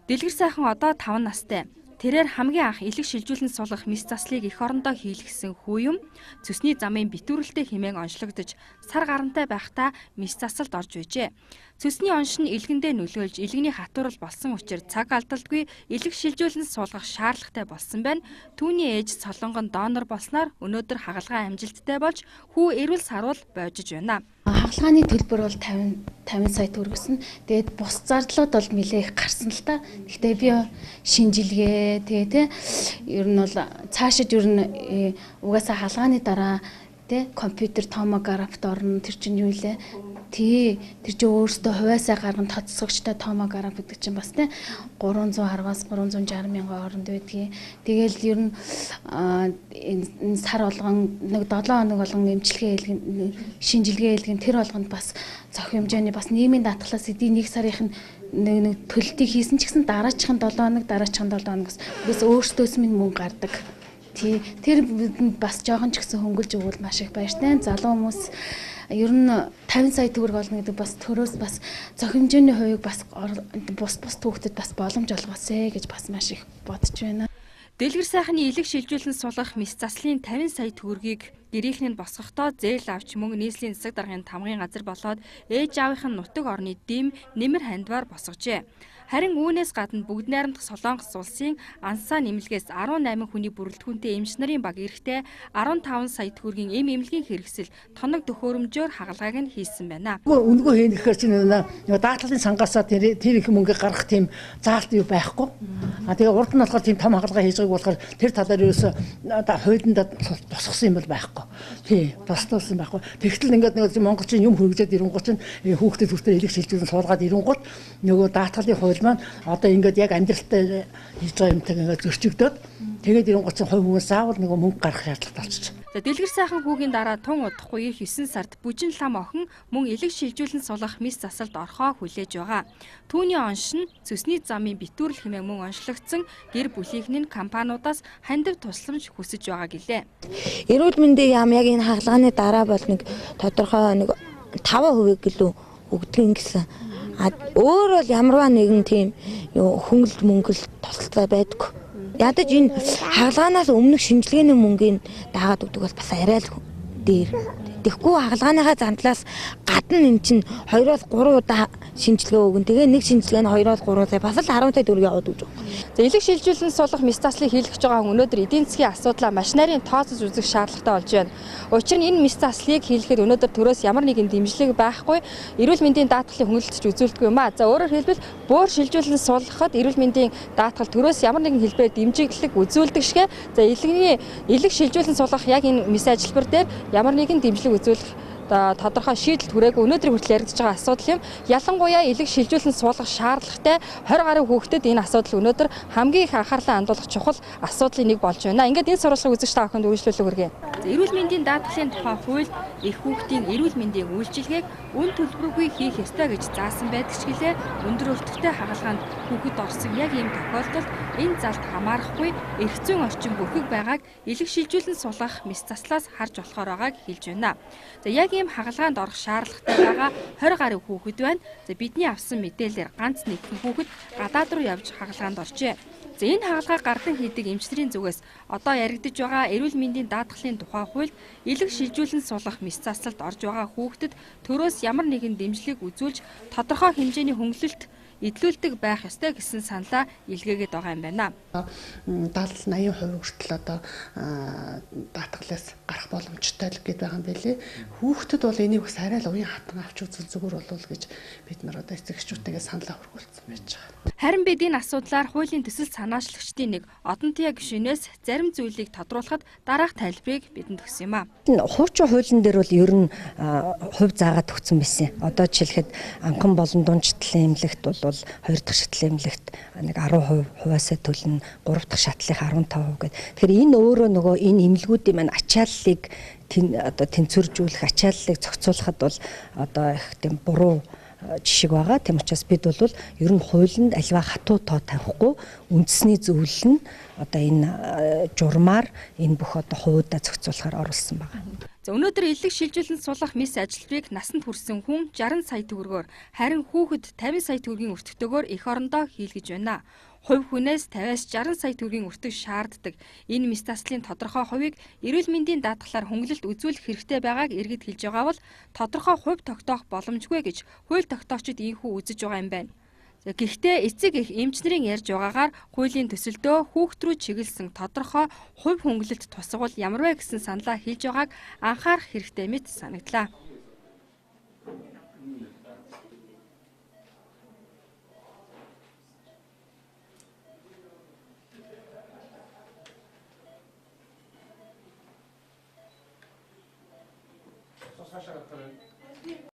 Дэлгэр сайхан одоо 5 настай. Тэрээр хамгийн анх элэг шилжүүлэн суулгах мис заслыг эх орондоо хийлгэсэн хүү юм. Цөсний замын битүүрэлтэй хэмээн онцлогдож сар гарантай байхдаа мис засалд орж байжээ. Цөсний онш нь илгэндээ нөлөөлж илгэний хатуурал болсон учраас цаг алдалгүй элэг шилжүүлэн суулгах шаардлагатай болсон байна. Түүний ээж Солонгон донор болсноор өнөөдөр хагалгаа амжилттай болж хүү эрүүл саруул бойжиж байна. Хагалгааны төлбөр бол 50 сая төгрөгсөн. Тэгээд бус зардлууд бол нэлээх гарсан л та. Гэхдээ би шинжилгээ тэгээ тий ер нь бол цаашид ер нь угаасаа хаалгааны дараа тий компьютер томографт орно. Тэр чинь юу илээ? Тэр чинь өөрөөсөө хувиасаа гарган тоцсогчтой томограф гэдэг чинь бас тий 310-аас 360 мянган хооронд байдгийг. Тэгээл ер нь энэ сар болгон нэг 7 хоног болгон эмчилгээ шинжилгээ хэлгэн тэр болгонд бас зохио хэмжээний бас нийгмийн даатгалаас эдийн 1 сарын нэг төлөлтийг хийсэн ч гэсэн дараачихын 7 хоног дараачихын 7 хоногос өөртөөс минь мөнгө гардаг. Тэр бас жоохон ч гэсэн хөнгөлж өгвөл маш их баяртай. Залуу хүмүүс ер нь 50 сая төгрөг олно гэдэг бас төрөөс бас зохио хэмжээний хувийг бас бус түүхтэд бас боломж олгоосэй гэж бас маш их бодож байна. Дэлгэр сайхны элэг шилжүүлэн суулгах мис заслын 50 сая төгрөгийг гэрийнхэн босгохдоо зээл авч мөн нийслэлийн засаг даргын тамгын газар болоод ээж аавынх нь нутаг орны дэм нэмэр хандваар босгожээ. Харин үүнээс гадна бүгд найрамдах Солонгос улсын ансаа нэмэлгээс 18 хүний бүрэлдэхүүнтэй эмч нарын баг эрэхтэй 15 сая төгрөгийн эм эмнэлгийн хэрэгсэл тоног төхөөрөмжөөр хагалгааг нь хийсэн байна. Үнгөө хийн гэхээр чинь нэг даатгалын сангаасаа тэр их мөнгө гаргах тийм заалт юу байхгүй. Тэгээ урд нь болохоор тийм том хагалгаа хийж байгааг болохоор тэр талаар ерөөсө хуулинд босгосон юм бол байхгүй. Тий, тусдуулсан байхгүй. Тэгтэл ингээд нэг монголчин юм хөргөжөөд ирэнгуут чинь хүүхдэд хүртэл элэг шилжүүлэн суулгаад ирэнгуут нөгөө даатгалын хууль маань одоо ингээд яг амьдралтай хийж байгаа юмтай ингээд зөрчигдөөд тэгээд ирэнгуут чинь хувь хүмүүс заавал нөгөө мөнгө гаргах шаардлагатай болчихсон. За дэлгэр сайхан хүүгийн дараа тун удахгүй 9 сард бүжин лам охин мөн элэг шилжүүлэн суулгах мис засалд орхоо хүлээж байгаа. Түүний онш нь цөсний замын битүүрэл хэмээн мөн онцлогдсон гэр бүлийнхэн компаниудаас хандив тусламж хүсэж байгаа гэлээ. Эрүүл мэндийн яам яг энэ хагалгааны дараа бол нэг тодорхой нэг 5% гэлөө өгдөг гэсэн. Өөр бол ямарваа нэгэн тийм хөнгөлт мөнгөлт тусалцаа байдаггүй. Ядаж энэ хагалгаанаас өмнөх шинжилгээний мөнгөний дагаад өгдөг бол бас арай л дээр. Тэгэхгүй хагалгааныхаа зандлаас гадна эн чинь 2-3 удаа шинжилгээ өгөн. Тэгээ нэг шинжилгээ нь 2-3 сая бас л 10 сая төгрөг яваад өгч байгаа. За элэг шилжүүлэн суулгах мис заслыг хийлгэж байгаа хүн өнөөдөр эдийн засгийн асуудлаа маш нарийн тооцож үзэх шаардлагатай болж байна. Учир нь энэ мис заслыг хийлгэхэд өнөөдөр төрөөс ямар нэгэн дэмжлэг байхгүй, эрүүл мэндийн даатгалыг хөнгөлөлтөж үзүүлдэг юм аа. За өөрөөр хэлбэл бөөр шилжүүлэн суулгахад эрүүл мэндийн даатгал төрөөс ямар нэгэн хэлбэрээр дэмжлэг үзүүлдэг шигэ. За элэг шилжүүлэн суулгах яг энэ мис ажилбар дээр ямар нэгэн дэмжлэг үзүүлэх тодорхой шийдэл түрээгүй өнөөдөр хүртэл яригдж байгаа асуудал юм. Ялангуяа элэг шилжүүлэн суулгах шаардлагатай 20 гаруй хүүхдэд энэ асуудал өнөөдөр хамгийн их анхаарлаа хандуулах чухал асуудлын нэг болж байна. Ингээд энэ сурвалжлагыг үзэж та охинд үргэлжлүүлэг хүргэе. Эрүүл мэндийн даатгалын тухай хууль их хүүхдийн эрүүл мэндийн үйлчилгээг үн төлбөргүй хийх ёстой гэж заасан байдаг ч гэлээ өндөр өртөгтэй хагалгаанд хүүхэд орсон яг ийм тохиолдолд энэ залд хамаарахгүй эрх зүйн орчин бүрхэг байгааг элэг шилжүүлэн суулгах мис заслаас харж болохоор байгааг хэлж байна. За яг ийм хагалгаанд орох шаардлагатай байгаа 20 гаруй хүүхэд байна. За бидний авсан мэдээлэлээр ганц нэгэн хүүхэд гадаад руу явж хагалгаанд оржээ. За энэ хагалгаа гардан хийдэг эмчнэрийн зүгээс одоо яригдж байгаа эрүүл мэндийн даатгалын тухай хуульд элэг шилжүүлэн суулгах мис заслалд орж байгаа хүүхдэд төрөөс ямар нэгэн дэмжлэг үзүүлж тодорхой хэмжээний хөнгөлөлт эдлүүлдэг байх ёстой гэсэн саналаа илгээгээд байгаа юм байна. 70-80% хүртэл одоо даатгалаас гарах боломжтой л гээд байгаа юм байлээ. Хүүхдэд бол энийг бас арай л уян хатан авч үзэл зүгээр болов гэж бид нар одоо эцэгчүүдтэйгээ саналаа хүргүүлсэн байж байгаа. Харин бид энэ асуудлаар хуулийн төсөл санаачлагчдын нэг Одонтиа гишүүнээс зарим зүйлийг тодруулахад дараах тайлбарыг бидэнд өгсөн юм а. Хуучин хуулийн дээр бол ер нь хувь заагаад өгсөн байсан. Одоо жишээлхэд анхан болон дунд шатлалын эмнэлэгт бол 2 дахь шатлалын эмнэлэгт нэг 10% хувиасаа төлнө, 3 дахь шатлалын 15% гэдэг. Тэгэхээр энэ өөрөө нөгөө энэ эмнэлгүүдийн маань ачааллыг одоо тэнцвэржүүлэх, ачааллыг зохицуулахад бол одоо их тийм буруу жишг байгаа. Тийм учраас бид бол ер нь хуулинд альва хатуу тоо тавихгүй үндэсний зөвлөл нь одоо энэ журмаар энэ бүх одоо хуудаа зохицуулахаар оруулсан байгаа. За өнөөдөр элэг шилжүүлэн сулах мис ажилтныг насанд хүрсэн хүн 60 сая төгрөгөөр, харин хүүхэд 50 сая төгрөгийн өртөгтэйгээр эх орондоо хийлгэж байна. Хувь хүнээс 50-аас 60 сая төгрөгийн өртөг шаарддаг. Энэ мис таслын тодорхой хувийг эрүүл мэндийн даатгалаар хөнгөлөлт үзүүлэх хэрэгтэй байгааг иргэд хэлж байгаа бол тодорхой хувь тогтоох боломжгүй гэж хууль тогтоогчид ийхүү үзэж байгаа юм байна. Гэхдээ эцэг эх эмч нарын ярьж байгаагаар хуулийн төсөлдөө хүүхэд рүү чиглэсэн тодорхой хувь хөнгөлөлт тусгал ямар вэ гэсэн саналаа хэлж байгааг анхаарах хэрэгтэй мэт санагдлаа.